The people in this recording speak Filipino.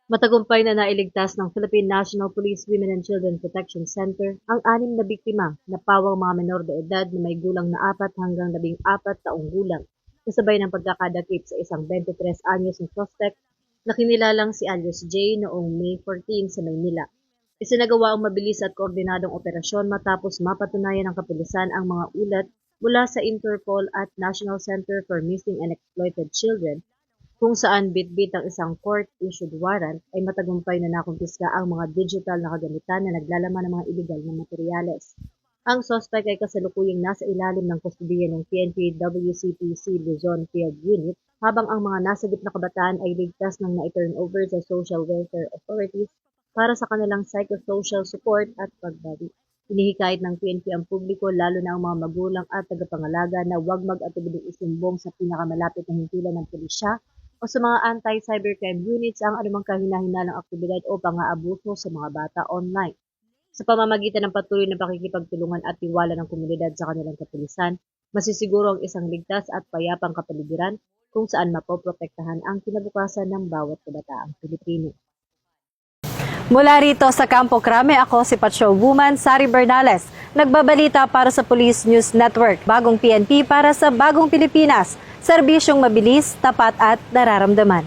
Matagumpay na nailigtas ng Philippine National Police Women and Children Protection Center ang 6 na biktima na pawang mga menor de edad na may gulang na 4 hanggang 14 taong gulang, kasabay ng pagkakadakip sa isang 23 anyos na suspect na kinilalang si Alias J noong May 14 sa Maynila. Isinagawa ang mabilis at koordinadong operasyon matapos mapatunayan ng kapulisan ang mga ulat mula sa Interpol at National Center for Missing and Exploited Children, kung saan bitbit ang isang court-issued warrant ay matagumpay na nakumpiska ang mga digital na kagamitan na naglalaman ng mga iligal na materyales. Ang suspect ay kasalukuyang nasa ilalim ng kustudiya ng PNP WCPC Luzon Field Unit, habang ang mga nasagip na kabataan ay ligtas ng na-turn over sa Social Welfare Authorities para sa kanilang psychosocial support at pagbawi. Hinihikayat ng PNP ang publiko, lalo na ang mga magulang at tagapangalaga, na huwag mag-atubiling isumbong sa pinakamalapit na hintulan ng pulisya o sa mga anti-cybercrime units ang anumang kahina-hinalang aktibidad o pang-aabuso sa mga bata online. Sa pamamagitan ng patuloy na pakikipagtulungan at tiwala ng komunidad sa kanilang kapulisan, masisiguro ang isang ligtas at payapang kapaligiran kung saan mapoprotektahan ang kinabukasan ng bawat kabataang Pilipino. Mula rito sa Campo Crame, ako si Patrol Woman Sari Bernales, nagbabalita para sa Police News Network, bagong PNP para sa bagong Pilipinas, serbisyong mabilis, tapat at nararamdaman.